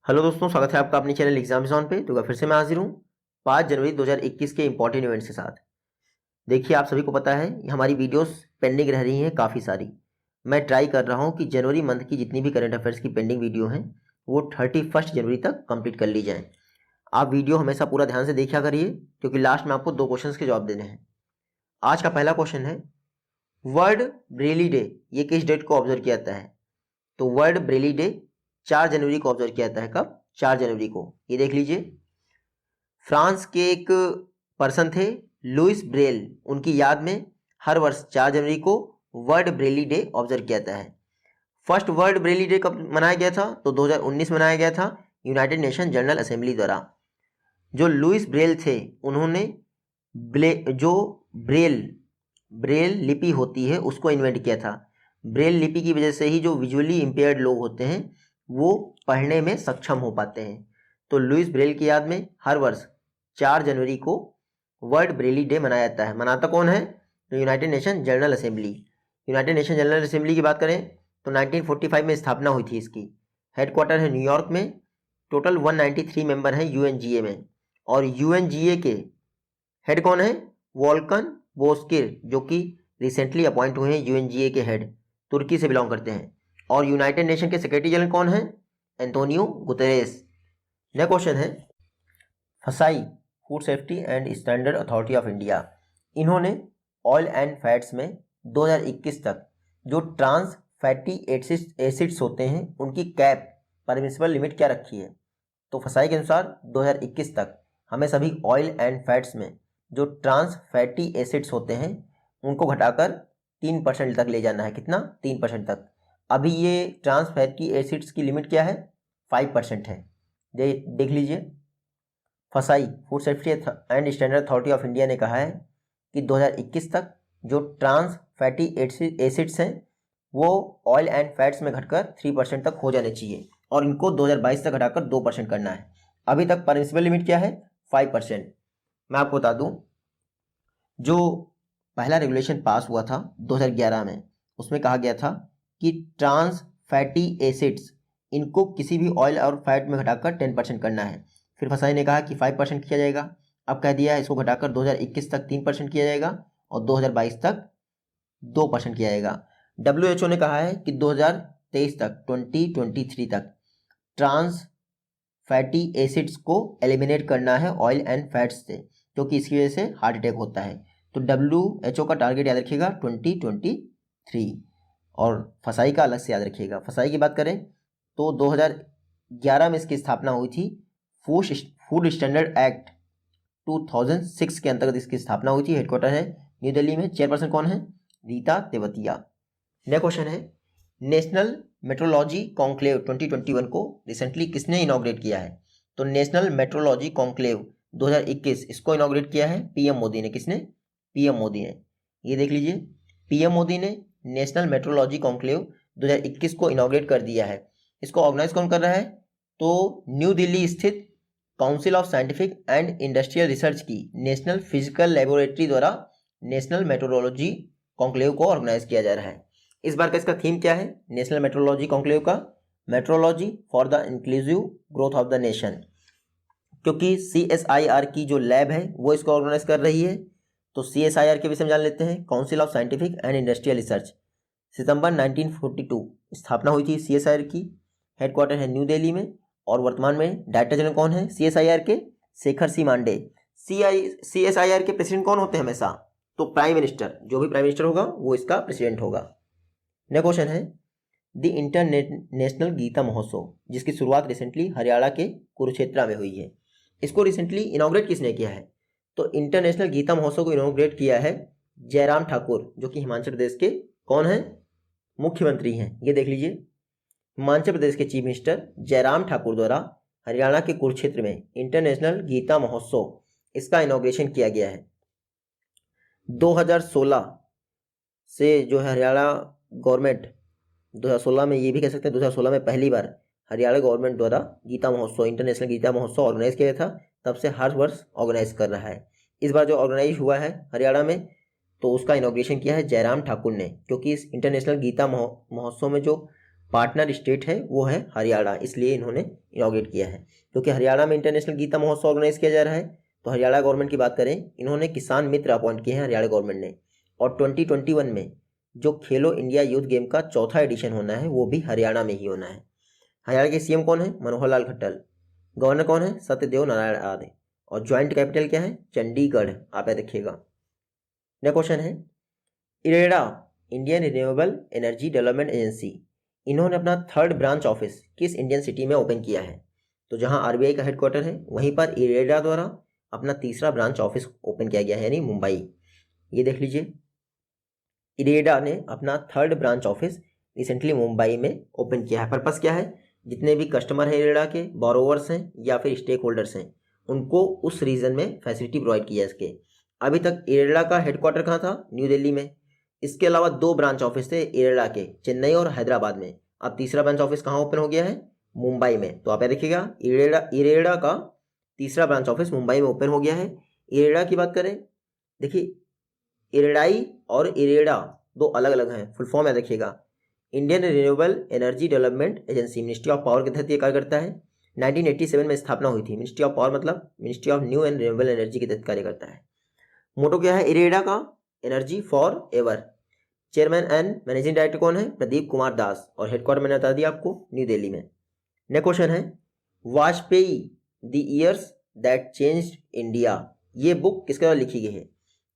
Hello दोस्तों, स्वागत है आपका अपने चैनल एग्जामिज़न पे। तो फिर से मैं हाजिर हूँ 5 जनवरी 2021 के इंपॉर्टेंट इवेंट्स के साथ। देखिए, आप सभी को पता है हमारी वीडियोस पेंडिंग रह रही हैं काफ़ी सारी। मैं ट्राई कर रहा हूँ कि जनवरी मंथ की जितनी भी करंट अफेयर्स की पेंडिंग वीडियो हैं वो 31 जनवरी तक कंप्लीट कर ली जाएँ। आप वीडियो हमेशा पूरा ध्यान से देखा करिए, क्योंकि लास्ट में आपको 2 क्वेश्चन के जवाब देने हैं। आज का पहला क्वेश्चन है, वर्ल्ड ब्रेली डे ये किस डेट को ऑब्जर्व किया जाता है? तो वर्ल्ड ब्रेली डे 4 जनवरी को ऑब्जर्व किया जाता है। कब? 4 जनवरी को। ये देख लीजिए, फ्रांस के एक पर्सन थे लुइस ब्रेल, उनकी याद में हर वर्ष 4 जनवरी को वर्ल्ड ब्रेली डे ऑब्जर्व किया जाता है। फर्स्ट वर्ल्ड ब्रेली डे कब मनाया गया था? तो 2019 मनाया गया था यूनाइटेड नेशन जनरल असेंबली द्वारा। जो लुइस ब्रेल थे उन्होंने जो ब्रेल लिपि होती है उसको इन्वेंट किया था। ब्रेल लिपि की वजह से ही जो विजुअली इम्पेयर्ड लोग होते हैं वो पढ़ने में सक्षम हो पाते हैं। तो लुइस ब्रेल की याद में हर वर्ष 4 जनवरी को वर्ल्ड ब्रेली डे मनाया जाता है। मनाता कौन है? तो United nation general assembly. United nation general assembly की बात करें तो 1945 में स्थापना हुई थी इसकी। हेडक्वार्टर है न्यूयॉर्क में। टोटल 193 मेंबर हैं यूएनजीए में। और यूएनजीए के हेड कौन है? वोल्कन बोस्किर, जो कि रिसेंटली अपॉइंट हुए हैं यूएनजीए के हेड, तुर्की से बिलोंग करते हैं। और यूनाइटेड नेशन के सेक्रेटरी जनरल कौन है? Antonio Guterres. नेक्स्ट क्वेश्चन है, फसाई food safety and standard authority of India, इन्होंने ऑयल एंड फैट्स में 2021 तक जो ट्रांस फैटी एसिड्स होते हैं उनकी कैप परमिसिबल लिमिट क्या रखी है? तो फसाई के अनुसार 2021 तक हमें सभी ऑयल एंड फैट्स में जो ट्रांस फैटी एसिड्स होते हैं उनको घटाकर 3% तक ले जाना है। कितना? 3% तक। अभी ये ट्रांस फैटी एसिड्स की लिमिट क्या है? 5% है। देख लीजिए, फसाई food safety and standard authority of India ने कहा है कि 2021 तक जो ट्रांस फैटी एसिड्स हैं वो ऑयल एंड फैट्स में घटकर 3% तक हो जाने चाहिए, और इनको 2022 तक घटाकर 2% करना है। अभी तक परमिसिबल लिमिट क्या है? 5%। मैं आपको बता दूं, जो पहला रेगुलेशन पास हुआ था 2011 में, उसमें कहा गया था कि ट्रांस फैटी एसिड्स इनको किसी भी ऑयल और फैट में घटाकर 10% करना है। फिर फसाई ने कहा कि 5% किया जाएगा। अब कह दिया है इसको घटाकर 2021 तक 3% किया जाएगा और 2022 तक 2% किया जाएगा। WHO ने कहा है कि 2023 तक 2023 तक ट्रांस फैटी एसिड्स को एलिमिनेट करना है ऑयल एंड फैट्स से, क्योंकि इसकी वजह से हार्ट अटैक होता है। तो WHO का टारगेट याद रखिएगा 2023, और फसाई का अलग से याद रखिएगा। फसाई की बात करें तो 2011 में इसकी स्थापना हुई थी। फूड स्टैंडर्ड एक्ट 2006 के अंतर्गत इसकी स्थापना हुई थी। हेडक्वार्टर है न्यू दिल्ली में। चेयरपर्सन कौन है? रीता तेवतिया। नेक्स्ट क्वेश्चन है, नेशनल मेट्रोलॉजी कॉन्क्लेव 2021 को रिसेंटली किसने इनॉग्रेट किया है? तो नेशनल मेट्रोलॉजी कॉन्क्लेव 2021 इसको इनॉग्रेट किया है पीएम मोदी ने। किसने? पीएम मोदी ने। ये देख लीजिए, पीएम मोदी ने नेशनल मेट्रोलॉजी कॉन्क्लेव 2021 को इनॉग्रेट कर दिया है। इसको ऑर्गेनाइज कौन कर रहा है? तो न्यू दिल्ली स्थित council of scientific and industrial research की नेशनल फिजिकल लेबोरेटरी द्वारा नेशनल मेट्रोलॉजी कॉन्क्लेव को ऑर्गेनाइज किया जा रहा है। इस बार का इसका थीम क्या है नेशनल मेट्रोलॉजी कॉन्क्लेव का? Metrology for the inclusive growth of the nation. क्योंकि CSIR की जो लैब है वो इसको ऑर्गेनाइज कर रही है। तो CSIR के विषय में जान लेते हैं। Council of scientific and industrial research, सितंबर 1942 स्थापना हुई थी CSIR की। हेडक्वार्टर है न्यू दिल्ली में, और वर्तमान में डायरेक्टर जनरल कौन है CSIR के? शेखर सी मांडे। CSIR के प्रेसिडेंट कौन होते हैं हमेशा? तो प्राइम मिनिस्टर। जो भी प्राइम मिनिस्टर होगा वो इसका प्रेसिडेंट होगा। नेक्स्ट क्वेश्चन है, द इंटरनेशनल गीता महोत्सव, जिसकी शुरुआत रिसेंटली हरियाणा के कुरुक्षेत्र में हुई है, इसको रिसेंटली इनॉग्रेट किसने किया है? तो इंटरनेशनल गीता महोत्सव को इनॉग्रेट किया है जयराम ठाकुर, जो कि हिमाचल प्रदेश के कौन है? मुख्यमंत्री हैं। ये देख लीजिए, हिमाचल प्रदेश के चीफ मिनिस्टर जयराम ठाकुर द्वारा हरियाणा के कुरुक्षेत्र में इंटरनेशनल गीता महोत्सव इसका इनॉग्रेशन किया गया है। 2016 से जो है हरियाणा गवर्नमेंट, 2016 में ये भी कह सकते हैं 2016 में पहली बार हरियाणा गवर्नमेंट द्वारा गीता महोत्सव, इंटरनेशनल गीता महोत्सव ऑर्गेनाइज किया गया था। तब से हर वर्ष ऑर्गेनाइज कर रहा है। इस बार जो ऑर्गेनाइज हुआ है हरियाणा में, तो उसका इनॉग्रेशन किया है जयराम ठाकुर ने, क्योंकि इस इंटरनेशनल गीता महोत्सव में जो पार्टनर स्टेट है वो है हरियाणा, इसलिए इन्होंने इनॉग्रेट किया है। क्योंकि हरियाणा में इंटरनेशनल गीता महोत्सव ऑर्गेनाइज किया जा रहा है, तो हरियाणा गवर्नमेंट की बात करें, इन्होंने किसान मित्र अपॉइंट किए हैं हरियाणा गवर्नमेंट ने। और 2021 में जो खेलो इंडिया यूथ गेम का चौथा एडिशन होना है वो भी हरियाणा में ही होना है। हरियाणा के सीएम कौन है? मनोहर लाल खट्टर। गवर्नर कौन है? सत्यदेव नारायण आर्य। और ज्वाइंट कैपिटल क्या है? चंडीगढ़। आप याद रखिएगा। नेक्स्ट क्वेश्चन है, IREDA Indian renewable energy development agency, इन्होंने अपना थर्ड ब्रांच ऑफिस किस इंडियन सिटी में ओपन किया है? तो जहां आरबीआई का हेडक्वार्टर है वहीं पर इरेडा द्वारा अपना तीसरा ब्रांच ऑफिस ओपन किया गया है, यानी मुंबई। ये देख लीजिए, इरेडा ने अपना third branch office recently Mumbai में ओपन किया है। पर्पस क्या है? जितने भी कस्टमर हैं इरेडा के, बोरोवर्स हैं या फिर स्टेक होल्डर्स हैं, उनको उस रीजन में फैसिलिटी प्रोवाइड किया है इसके। अभी तक इरेडा का हेडक्वार्टर कहाँ था? न्यू दिल्ली में। इसके अलावा 2 ब्रांच ऑफिस थे इरेडा के, चेन्नई और हैदराबाद में। अब तीसरा ब्रांच ऑफिस कहाँ ओपन हो गया है? मुंबई में। तो आप ये देखिएगा, इरेडा का तीसरा ब्रांच ऑफिस मुंबई में ओपन हो गया है। इरेडा की बात करें, देखिए इरेडाई और इरेडा दो अलग अलग हैं। फुल फॉर्म याद रखिएगा, Indian renewable energy development agency, ministry of power के तहत ये कार्य करता है। 1987 में स्थापना हुई थी। मिनिस्ट्री ऑफ पावर मतलब ministry of new and renewable energy के तहत कार्य करता है। मोटो क्या है इरेडा का? Energy for ever. Chairman and managing director कौन है? प्रदीप कुमार दास। और हेडक्वार्टर मैंने बता दिया आपको, न्यू दिल्ली में। नेक्स्ट क्वेश्चन है, Vajpayee the years that changed India, ये बुक किसके द्वारा लिखी गई है?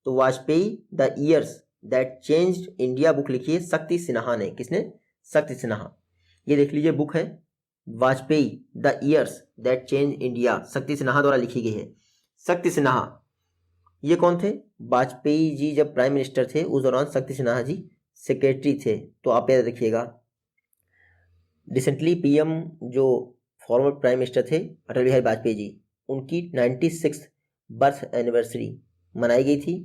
तो Vajpayee the years that changed India book लिखी है शक्ति सिन्हा ने। किसने? शक्ति सिन्हा। ये देख लीजिए, बुक है Vajpayee the years that change India, शक्ति सिन्हा द्वारा लिखी गई है। शक्ति सिन्हा ये कौन थे? वाजपेयी जी जब प्राइम मिनिस्टर थे उस दौरान शक्ति सिन्हा जी सेक्रेटरी थे। तो आप याद रखिएगा, रिसेंटली पीएम जो फॉर्मर प्राइम मिनिस्टर थे अटल बिहारी वाजपेयी जी, उनकी 96th बर्थ एनिवर्सरी मनाई गई थी।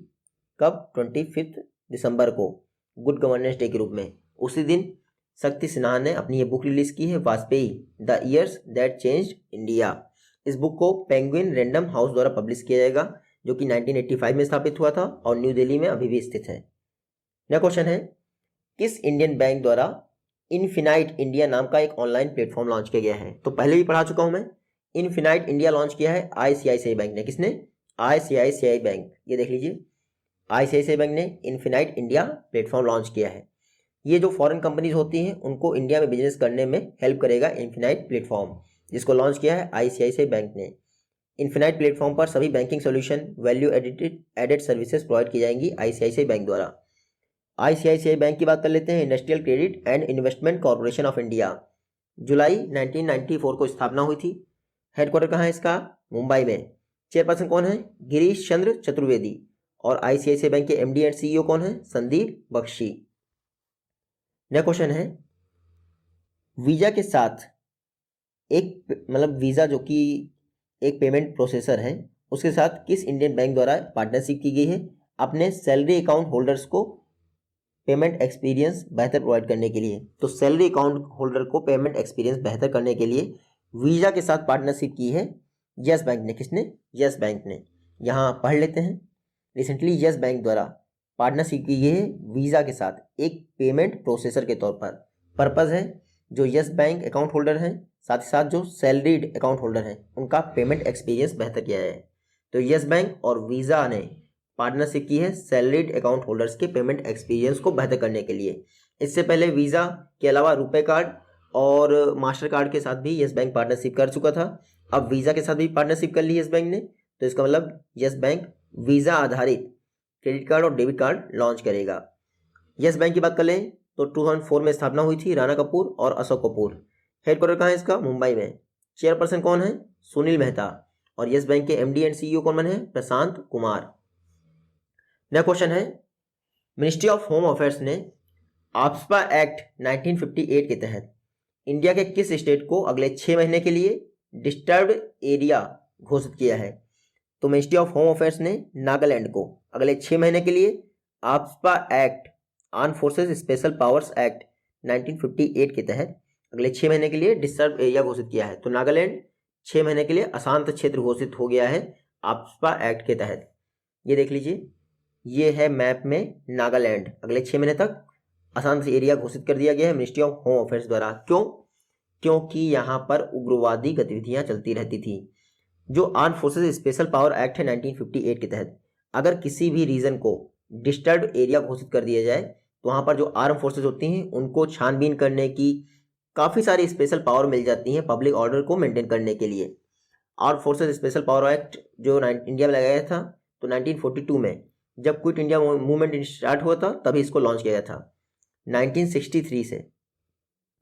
कब? 25 दिसंबर को, गुड गवर्नेंस डे के रूप में। उसी दिन शक्ति सिन्हा ने अपनी ये बुक रिलीज की है, Vajpayee the years that changed India. इस बुक को पेंगुइन रैंडम हाउस द्वारा पब्लिश किया जाएगा, जो कि 1985 में स्थापित हुआ था और न्यू दिल्ली में अभी भी स्थित है। नेक्स्ट क्वेश्चन है, किस इंडियन बैंक द्वारा इनफिनाइट इंडिया नाम का एक ऑनलाइन प्लेटफॉर्म लॉन्च किया गया है? तो पहले भी पढ़ा चुका हूं मैं। इनफिनाइट इंडिया लॉन्च किया है आईसीआईसीआई बैंक ने। किसने? ICICI bank. ये देख लीजिए, आईसीआईसीआई बैंक ने इनफिनाइट इंडिया प्लेटफॉर्म लॉन्च किया है। ये जो फॉरेन कंपनीज होती हैं उनको इंडिया में बिजनेस करने में हेल्प करेगा इनफिनाइट प्लेटफॉर्म, जिसको लॉन्च किया है आईसीआईसीआई बैंक ने। इनफिनाइट प्लेटफॉर्म पर सभी banking solution, value added services provide की जाएंगी आईसीआईसीआई बैंक द्वारा। आईसीआईसीआई बैंक की बात कर लेते हैं। Industrial credit and investment corporation of India, जुलाई 1994 को स्थापना हुई थी। हेडक्वार्टर कहाँ है इसका? मुंबई में। चेयरपर्सन कौन है? गिरीश चंद्र चतुर्वेदी। और आईसीआईसीआई बैंक के एमडी एंड सीईओ कौन है? संदीप बख्शी। नेक्स्ट क्वेश्चन है, वीजा के साथ एक वीजा जो कि एक पेमेंट प्रोसेसर है, उसके साथ किस इंडियन बैंक द्वारा पार्टनरशिप की गई है अपने सैलरी अकाउंट होल्डर्स को पेमेंट एक्सपीरियंस बेहतर प्रोवाइड करने के लिए? तो सैलरी अकाउंट होल्डर को पेमेंट एक्सपीरियंस बेहतर करने के लिए वीजा के साथ पार्टनरशिप की है यस बैंक ने। किसने? यस बैंक ने। यहाँ पढ़ लेते हैं, रिसेंटली यस बैंक द्वारा पार्टनरशिप की गई है वीजा के साथ एक पेमेंट प्रोसेसर के तौर पर। पर्पज़ है जो यस बैंक अकाउंट होल्डर हैं, साथ ही साथ जो सैलरीड अकाउंट होल्डर हैं, उनका पेमेंट एक्सपीरियंस बेहतर किया है। तो यस बैंक और वीज़ा ने पार्टनरशिप की है सैलरीड अकाउंट होल्डर्स के पेमेंट एक्सपीरियंस को बेहतर करने के लिए। इससे पहले वीज़ा के अलावा रुपए कार्ड और मास्टर कार्ड के साथ भी यस बैंक पार्टनरशिप कर चुका था। अब वीज़ा के साथ भी पार्टनरशिप कर ली यस बैंक ने। तो इसका मतलब यस बैंक वीज़ा आधारित क्रेडिट कार्ड और डेबिट कार्ड लॉन्च करेगा। यस बैंक की बात कर लें तो 2004 में स्थापना हुई थी राणा कपूर और अशोक कपूर। हेडक्वार्टर कहाँ है इसका? मुंबई में। चेयरपर्सन कौन है? सुनील मेहता। और यस बैंक के एमडी एंड सीईओ कौन बने हैं? प्रशांत कुमार। नेक्स्ट क्वेश्चन है, मिनिस्ट्री ऑफ होम अफेयर्स ने आफ्सपा एक्ट 1958 के तहत इंडिया के किस स्टेट को अगले 6 महीने के लिए डिस्टर्ब्ड एरिया घोषित किया है? तो मिनिस्ट्री ऑफ होम अफेयर्स ने नागालैंड को अगले 6 महीने के लिए AFSPA act, arm forces special powers act 1958 के तहत अगले 6 महीने के लिए डिस्टर्ब एरिया घोषित किया है। तो नागालैंड 6 महीने के लिए अशांत क्षेत्र घोषित हो गया है आफ्सपा एक्ट के तहत। ये देख लीजिए, ये है मैप में नागालैंड अगले 6 महीने तक अशांत एरिया घोषित कर दिया गया है मिनिस्ट्री ऑफ होम अफेयर्स द्वारा। क्यों? क्योंकि यहाँ पर उग्रवादी गतिविधियाँ चलती रहती थी। जो arm forces special power act है 1958 के तहत, अगर किसी भी रीजन को डिस्टर्ब एरिया घोषित कर दिया जाए तो वहाँ पर जो आर्म फोर्सेज होती हैं उनको छानबीन करने की काफ़ी सारी स्पेशल पावर मिल जाती हैं पब्लिक ऑर्डर को मेंटेन करने के लिए। Arm forces special power act जो इंडिया में लगाया था तो 1942 में जब क्विट इंडिया मूवमेंट स्टार्ट हुआ था तभी इसको लॉन्च किया गया था। 1963 से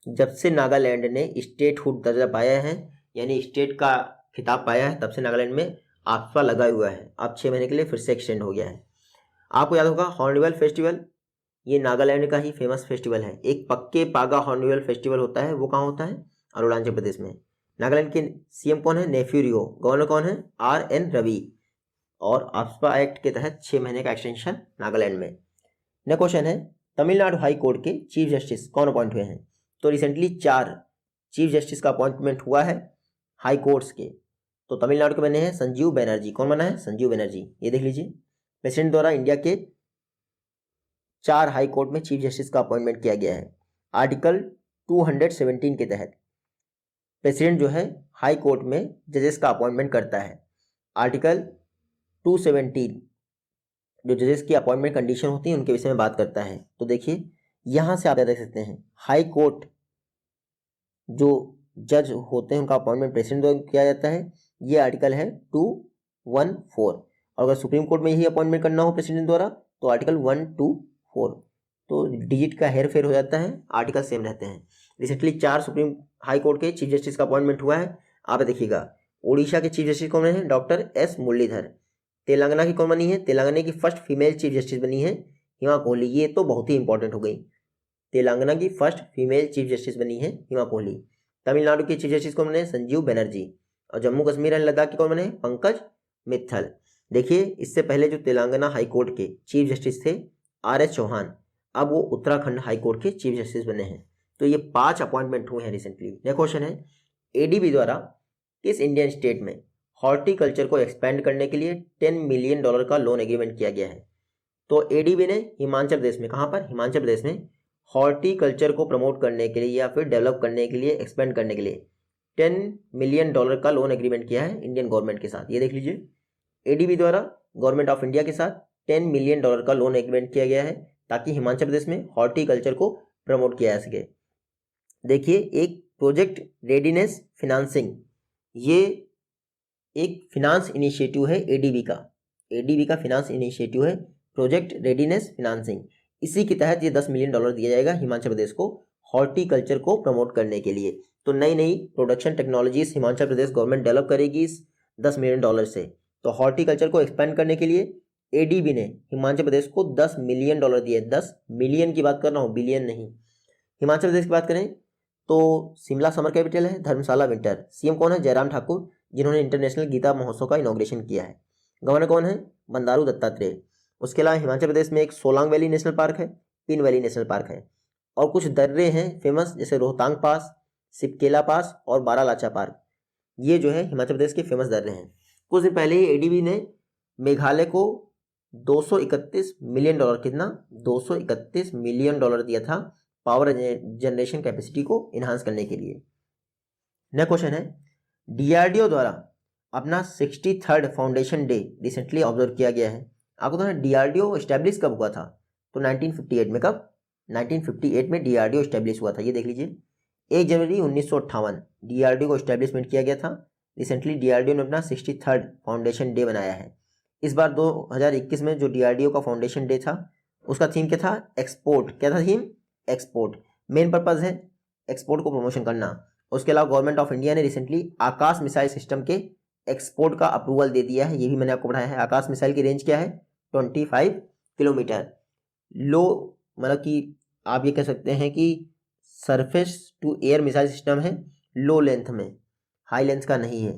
जब से नागालैंड ने स्टेटहुड दर्जा पाया है, यानी स्टेट का खिताब पाया है, तब से नागालैंड में आफ्ता लगा हुआ है। अब 6 महीने के लिए फिर से एक्सटेंड हो गया है। आपको याद होगा हॉर्नबिल फेस्टिवल, ये नागालैंड का ही फेमस फेस्टिवल है। एक पक्के पागा हॉर्नबिल फेस्टिवल होता है, वो कहाँ होता है? अरुणाचल प्रदेश में। नागालैंड के सीएम कौन है? नेफ्यू रियो। गवर्नर कौन है? RN रवि। और आफ्ता एक्ट के तहत 6 महीने का एक्सटेंशन नागालैंड में। नेक्स्ट क्वेश्चन है, तमिलनाडु हाई कोर्ट के चीफ जस्टिस कौन अपॉइंट हुए हैं? तो रिसेंटली 4 चीफ जस्टिस का अपॉइंटमेंट हुआ है हाई कोर्ट्स के। तो तमिलनाडु के बने हैं संजीव बनर्जी। कौन बना है? संजीव बनर्जी। ये देख लीजिए, प्रेसिडेंट द्वारा इंडिया के 4 हाई कोर्ट में चीफ जस्टिस का अपॉइंटमेंट किया गया है। आर्टिकल 217 के तहत प्रेसिडेंट जो है हाई कोर्ट में जजेस का अपॉइंटमेंट करता है। आर्टिकल 217 जो जजेस की अपॉइंटमेंट कंडीशन होती है उनके विषय में बात करता है। तो देखिए यहाँ से आप देख सकते हैं हाई कोर्ट जो जज होते हैं उनका अपॉइंटमेंट प्रेसिडेंट द्वारा किया जाता है। ये आर्टिकल है 214। और अगर सुप्रीम कोर्ट में यही अपॉइंटमेंट करना हो प्रेसिडेंट द्वारा तो आर्टिकल 124। तो डिजिट का हेर फेर हो जाता है, आर्टिकल सेम रहते हैं। रिसेंटली 4 सुप्रीम हाई कोर्ट के चीफ जस्टिस का अपॉइंटमेंट हुआ है। आप देखिएगा उड़ीसा के चीफ जस्टिस कौन है? Doctor S Muralidhar. तेलंगाना की कौन बनी है? तेलंगाना की फर्स्ट फीमेल चीफ जस्टिस बनी है हिमा कोहली। ये तो बहुत ही इंपॉर्टेंट हो गई। तेलंगाना की फर्स्ट फीमेल चीफ जस्टिस बनी है हिमा कोहली। तमिलनाडु के चीफ जस्टिस कौन बने? संजीव बनर्जी। और जम्मू कश्मीर एंड लद्दाख के कौन बने? पंकज मित्तल। देखिए इससे पहले जो तेलंगाना हाई कोर्ट के चीफ जस्टिस थे RS चौहान, अब वो उत्तराखंड हाई कोर्ट के चीफ जस्टिस बने हैं। तो ये 5 अपॉइंटमेंट हुए हैं रिसेंटली। नेक्स्ट क्वेश्चन है, ADB द्वारा किस इंडियन स्टेट में हॉर्टिकल्चर को एक्सपेंड करने के लिए $10 मिलियन का लोन एग्रीमेंट किया गया है? तो ADB ने हिमाचल प्रदेश में, कहाँ पर? हिमाचल प्रदेश में हॉर्टिकल्चर को प्रमोट करने के लिए या फिर डेवलप करने के लिए, एक्सपेंड करने के लिए $10 मिलियन का लोन एग्रीमेंट किया है इंडियन गवर्नमेंट के साथ। ये देख लीजिए ADB द्वारा गवर्नमेंट ऑफ इंडिया के साथ $10 मिलियन का लोन एग्रीमेंट किया गया है ताकि हिमाचल प्रदेश में हॉर्टिकल्चर को प्रमोट किया जा सके। देखिए एक प्रोजेक्ट रेडीनेस फिनांसिंग, ये एक फिनांस इनिशिएटिव है ADB का फिनांस इनिशिएटिव है प्रोजेक्ट रेडीनेस फिनांसिंग। इसी के तहत ये $10 मिलियन दिया जाएगा हिमाचल प्रदेश को हॉर्टिकल्चर को प्रमोट करने के लिए। तो नई नई production technologies Himachal Pradesh government develop करेगी इस $10 मिलियन से। तो हॉर्टिकल्चर को एक्सपेंड करने के लिए ADB ने हिमाचल प्रदेश को $10 मिलियन दिए। 10 मिलियन की बात कर रहा हूँ, बिलियन नहीं। हिमाचल प्रदेश की बात करें तो शिमला समर कैपिटल है, धर्मशाला विंटर। CM कौन है? जयराम ठाकुर, जिन्होंने इंटरनेशनल गीता महोत्सव का इनॉग्रेशन किया है। गवर्नर कौन है? बंडारू दत्तात्रेय। उसके अलावा हिमाचल प्रदेश में एक सोलांग वैली नेशनल पार्क है, पिन वैली नेशनल पार्क है, और कुछ दर्रे हैं फेमस जैसे रोहतांग पास, सिपकेला पास और बारालाचा पार्क। ये जो है हिमाचल प्रदेश के फेमस दर्रे हैं। कुछ दिन पहले ही ADB ने मेघालय को $231 मिलियन, कितना? $231 मिलियन दिया था पावर जनरेशन कैपेसिटी को इन्हांस करने के लिए। नेक्स्ट क्वेश्चन है, DRDO द्वारा अपना 63rd foundation day recently observe किया गया है। आपको तो DRDO एस्टेब्लिश कब हुआ था? तो 1958 में। कब? 1958 में DRDO एस्टेब्लिश हुआ था। ये देख लीजिए 1 जनवरी 1958 DRDO को एस्टेब्लिशमेंट किया गया था। रिसेंटली DRDO ने अपना 63rd फाउंडेशन डे बनाया है। इस बार 2021 में जो DRDO का फाउंडेशन डे था उसका थीम क्या था? एक्सपोर्ट। क्या था थीम? एक्सपोर्ट। मेन पर्पज है एक्सपोर्ट को प्रमोशन करना। उसके अलावा गवर्नमेंट ऑफ इंडिया ने रिसेंटली आकाश मिसाइल सिस्टम के एक्सपोर्ट का अप्रूवल दे दिया है। ये भी मैंने आपको पढ़ाया है। आकाश मिसाइल की रेंज क्या है? 25 किलोमीटर। लो मतलब कि आप ये कह सकते हैं कि surface to air missile system है, लो लेंथ में, हाई लेंथ का नहीं है।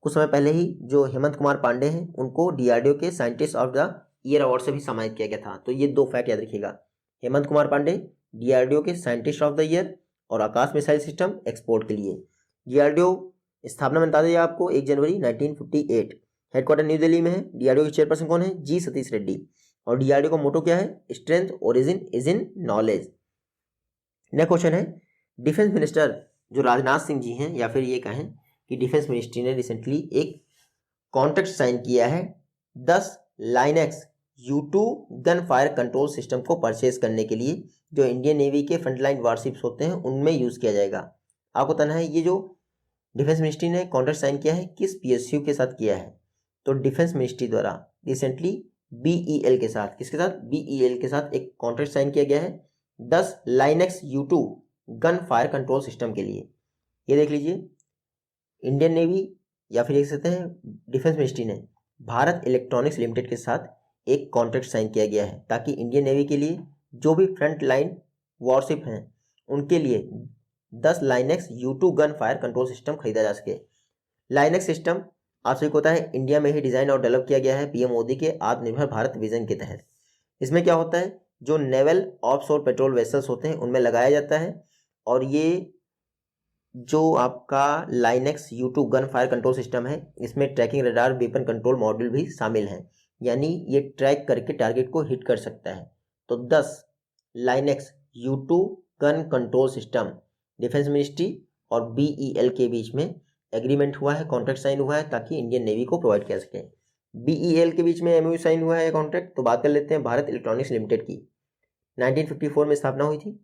कुछ समय पहले ही जो हेमंत कुमार पांडे हैं उनको DRDO के scientist of the year award से भी सम्मानित किया गया था। तो ये 2 फैक्ट याद रखिएगा, हेमंत कुमार पांडे DRDO के साइंटिस्ट ऑफ द ईयर और आकाश मिसाइल सिस्टम एक्सपोर्ट के लिए। DRDO स्थापना में बता दिया आपको 1 जनवरी 1958। हेडक्वार्टर न्यू दिल्ली में है। DRDO के चेयरपर्सन कौन है? G सतीश रेड्डी। और DRDO का मोटो क्या है? Strength origin is in knowledge. Next question है, डिफेंस मिनिस्टर जो राजनाथ सिंह जी हैं, या फिर ये कहें कि डिफेंस मिनिस्ट्री ने रिसेंटली एक कॉन्ट्रैक्ट साइन किया है 10 Linux U2 gun fire control system को परचेज करने के लिए, जो इंडियन नेवी के फ्रंटलाइन वारशिप्स होते हैं उनमें यूज़ किया जाएगा। आपको बताना है ये जो डिफेंस मिनिस्ट्री ने कॉन्ट्रैक्ट साइन किया है किस PSU के साथ किया है। तो डिफेंस मिनिस्ट्री द्वारा रिसेंटली BEL के साथ, किसके साथ, BEL के साथ एक कॉन्ट्रैक्ट साइन किया गया है 10 Linux U2 gun fire control system के लिए। ये देख लीजिए, इंडियन नेवी या फिर देख सकते हैं डिफेंस मिनिस्ट्री ने भारत इलेक्ट्रॉनिक्स लिमिटेड के साथ एक कॉन्ट्रैक्ट साइन किया गया है ताकि इंडियन नेवी के लिए जो भी फ्रंट लाइन वॉरशिप हैं उनके लिए 10 Linux U2 gun fire control system खरीदा जा सके। लाइनेक्स सिस्टम आप सभी को पता है इंडिया में ही डिज़ाइन और डेवलप किया गया है PM मोदी के आत्मनिर्भर भारत विजन के तहत। इसमें क्या होता है, जो नेवल ऑफशोर पेट्रोल वेसल्स होते हैं उनमें लगाया जाता है, और ये जो आपका Lynx U2 gun fire control system है इसमें tracking radar weapon control module भी शामिल हैं, यानी ये ट्रैक करके टारगेट को हिट कर सकता है। तो 10 Linux U2 gun control system defence ministry और BEL के बीच में एग्रीमेंट हुआ है, कॉन्ट्रैक्ट साइन हुआ है ताकि इंडियन नेवी को प्रोवाइड किया सके। BEL के बीच में MOU साइन हुआ है कॉन्ट्रैक्ट। तो बात कर लेते हैं भारत इलेक्ट्रॉनिक्स लिमिटेड की। 1954 में स्थापना हुई थी,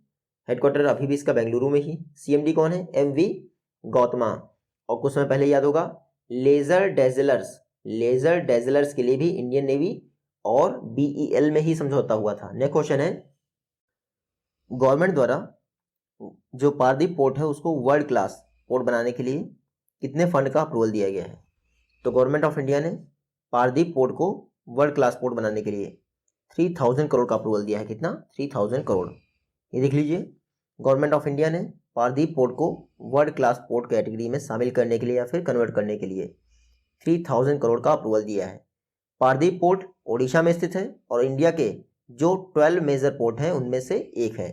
हेडक्वार्टर अभी भी इसका बेंगलुरु में ही। CMD कौन है, MV गौतमा। और कुछ समय पहले याद होगा लेजर डेजलर्स के लिए भी इंडियन नेवी और BEL में ही समझौता हुआ था। नेक्स्ट क्वेश्चन है, गवर्नमेंट द्वारा जो पारदीप पोर्ट है उसको वर्ल्ड क्लास पोर्ट बनाने के लिए कितने फंड का अप्रूवल दिया गया है। तो गवर्नमेंट ऑफ इंडिया ने पारदीप पोर्ट को वर्ल्ड क्लास पोर्ट बनाने के लिए 3000 करोड़ का अप्रूवल दिया है। कितना, 3000 करोड़। ये देख लीजिए, गवर्नमेंट ऑफ इंडिया ने पारदीप पोर्ट को वर्ल्ड क्लास पोर्ट कैटेगरी में शामिल करने के लिए या फिर कन्वर्ट करने के लिए 3000 करोड़ का अप्रूवल दिया है। पारदीप पोर्ट ओडिशा में स्थित है और इंडिया के जो 12 मेजर पोर्ट हैं उनमें से एक है।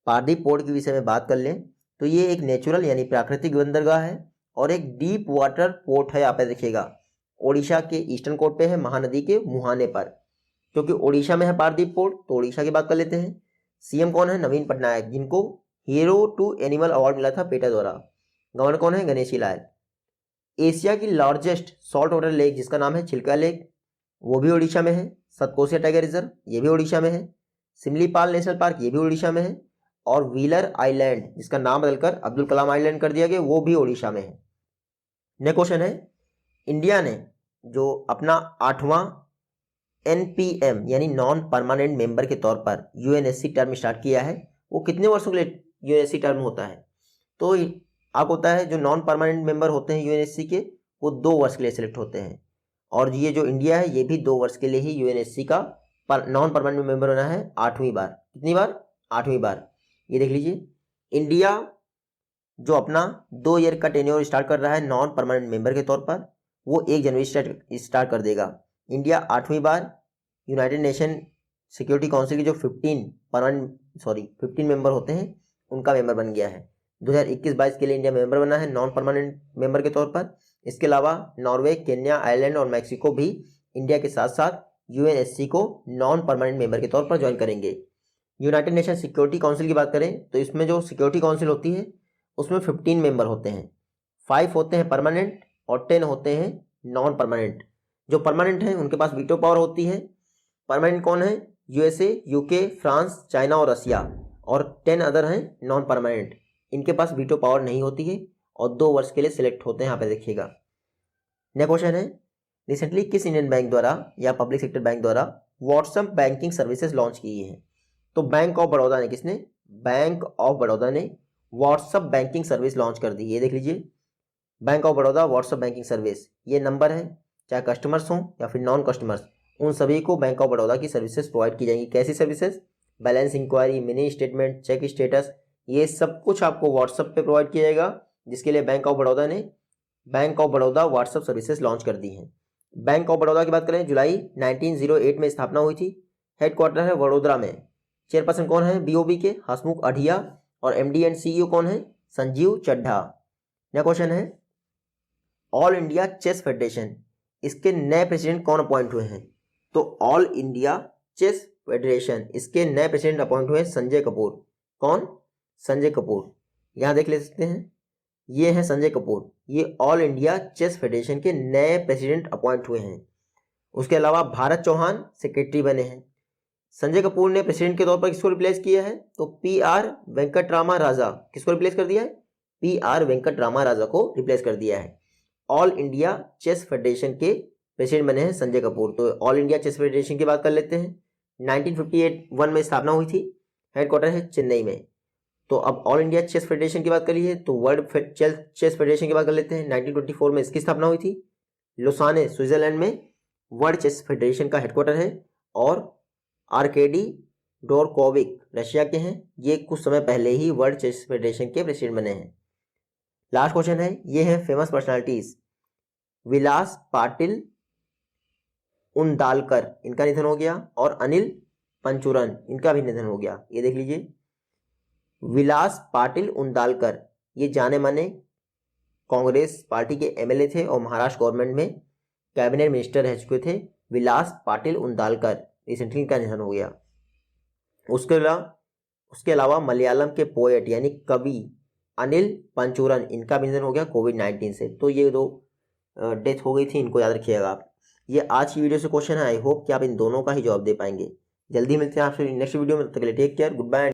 पारदीप पोर्ट के विषय में बात कर लें तो ये एक नेचुरल यानी प्राकृतिक बंदरगाह है और एक डीप वाटर पोर्ट है। यहाँ पे देखिएगा ओडिशा के ईस्टर्न कोस्ट पे है, महानदी के मुहाने पर। क्योंकि ओडिशा में है पारदीप पोर्ट तो ओडिशा की बात कर लेते हैं। CM कौन है, नवीन पटनायक, जिनको हीरो टू एनिमल अवार्ड मिला था पेटा द्वारा। गवर्नर कौन है, गणेशी लाल। एशिया की लार्जेस्ट सॉल्ट वाटर लेक जिसका नाम है चिल्का लेक, वो भी ओडिशा में है। सतकोसिया टाइगर रिजर्व ये भी ओडिशा में है। सिमलीपाल नेशनल पार्क ये भी ओडिशा में है। और व्हीलर आइलैंड जिसका नाम बदलकर अब्दुल कलाम आइलैंड कर दिया गया वो भी ओडिशा में है। नेक्स्ट क्वेश्चन है, इंडिया ने जो अपना 8वां NPM यानी नॉन परमानेंट मेंबर के तौर पर UNSC टर्म स्टार्ट किया है, वो कितने वर्षों के लिए UNSC टर्म होता है। तो आपको होता है जो नॉन परमानेंट मेंबर होते हैं UNSC के वो 2 वर्ष के लिए सिलेक्ट होते हैं, और ये जो इंडिया है ये भी 2 वर्ष के लिए ही UNSC का नॉन परमानेंट मेंबर होना है 8वीं बार। कितनी बार, 8वीं बार। ये देख लीजिए, इंडिया जो अपना 2 ईयर का टेन्योर स्टार्ट कर रहा है नॉन परमानेंट मेंबर के तौर पर, वो 1 जनवरी स्टार्ट कर देगा। इंडिया 8वीं बार यूनाइटेड नेशन सिक्योरिटी काउंसिल के जो 15 मेंबर होते हैं उनका मेंबर बन गया है। 2021-22 के लिए इंडिया मेंबर बना है नॉन परमानेंट मेंबर के तौर पर। इसके अलावा नॉर्वे, केन्या, आयरलैंड और मैक्सिको भी इंडिया के साथ साथ UNSC को नॉन परमानेंट मेंबर के तौर पर ज्वाइन करेंगे। यूनाइटेड नेशन सिक्योरिटी काउंसिल की बात करें तो इसमें जो सिक्योरिटी काउंसिल होती है उसमें 15 मेंबर होते हैं, 5 होते हैं परमानेंट और 10 होते हैं नॉन परमानेंट। जो परमानेंट हैं उनके पास वीटो पावर होती है। परमानेंट कौन है, USA, UK, फ्रांस, चाइना और रसिया, और 10 अदर हैं नॉन परमानेंट, इनके पास वीटो पावर नहीं होती है और 2 वर्ष के लिए सिलेक्ट होते हैं। यहाँ पे देखिएगा। नेक्स्ट क्वेश्चन है, रिसेंटली किस इंडियन बैंक द्वारा या पब्लिक सेक्टर बैंक द्वारा व्हाट्सएप बैंकिंग सर्विसेज लॉन्च की है। तो बैंक ऑफ बड़ौदा ने, किसने, बैंक ऑफ बड़ौदा ने व्हाट्सएप बैंकिंग सर्विस लॉन्च कर दी। ये देख लीजिए, bank of Baroda WhatsApp banking service. ये नंबर है, चाहे कस्टमर्स हों या फिर नॉन कस्टमर्स, उन सभी को बैंक ऑफ बड़ौदा की सर्विसेज प्रोवाइड की जाएंगी। कैसी services, balance inquiry, mini statement, check status, ये सब कुछ आपको व्हाट्सएप पे प्रोवाइड किया जाएगा, जिसके लिए बैंक ऑफ बड़ौदा ने bank of Baroda WhatsApp services launch कर दी हैं। बैंक ऑफ बड़ौदा की बात करें, जुलाई 1908 में स्थापना हुई थी। हेडक्वार्टर है वडोदरा में। चेयरपर्सन कौन है, BOB के हसमुख अढ़िया, और MD एंड CEO कौन है, संजीव चड्ढा। नया क्वेश्चन है, ऑल इंडिया चेस फेडरेशन, इसके नए प्रेसिडेंट कौन अपॉइंट हुए हैं। तो ऑल इंडिया चेस फेडरेशन, इसके नए प्रेसिडेंट अपॉइंट हुए संजय कपूर। कौन, संजय कपूर, यहाँ देख ले सकते हैं, ये हैं संजय कपूर, ये ऑल इंडिया चेस फेडरेशन के नए प्रेसिडेंट अपॉइंट हुए हैं। उसके अलावा भारत चौहान सेक्रेटरी बने हैं। संजय कपूर ने प्रेसिडेंट के तौर पर किसको रिप्लेस किया है? तो PR वेंकटरामा राजा, किसको रिप्लेस कर दिया है? PR वेंकटरामा राजा को रिप्लेस कर दिया है। ऑल इंडिया चेस फेडरेशन के प्रेसिडेंट बने हैं संजय कपूर। तो ऑल इंडिया चेस फेडरेशन की बात कर लेते हैं। 1951 में स्थापना हुई थी, हेडक्वार्टर है चेन्नई में। तो अब ऑल इंडिया चेस फेडरेशन की बात करी है तो वर्ल्ड चेस फेडरेशन की बात कर लेते हैं। 1924 में इसकी स्थापना हुई थी। लोसाने स्विट्जरलैंड में वर्ल्ड चेस फेडरेशन का हेडक्वार्टर है। और आर्केडी डोरकोविक रशिया के हैं, ये कुछ समय पहले ही वर्ल्ड चेस फेडरेशन के प्रेसिडेंट बने हैं। लास्ट क्वेश्चन है, ये है फेमस पर्सनालिटीज। विलास पाटिल उनदालकर, इनका निधन हो गया। और अनिल पंचुरन, इनका भी निधन हो गया। ये देख लीजिए, विलास पाटिल उनदालकर ये जाने माने कांग्रेस पार्टी के MLA थे और महाराष्ट्र गवर्नमेंट में कैबिनेट मिनिस्टर रह चुके थे। विलास पाटिल उनदालकर, रिसेंटली इनका निधन हो गया। उसके अलावा मलयालम के पोएट यानी कवि अनिल पंचूरन, इनका भी निधन हो गया कोविड-19 से। तो ये 2 डेथ हो गई थी, इनको याद रखिएगा आप। ये आज की वीडियो से क्वेश्चन है। आई होप कि आप इन दोनों का ही जवाब दे पाएंगे। जल्दी मिलते हैं आपसे नेक्स्ट वीडियो में, तब तक के लिए टेक केयर, गुड बाय।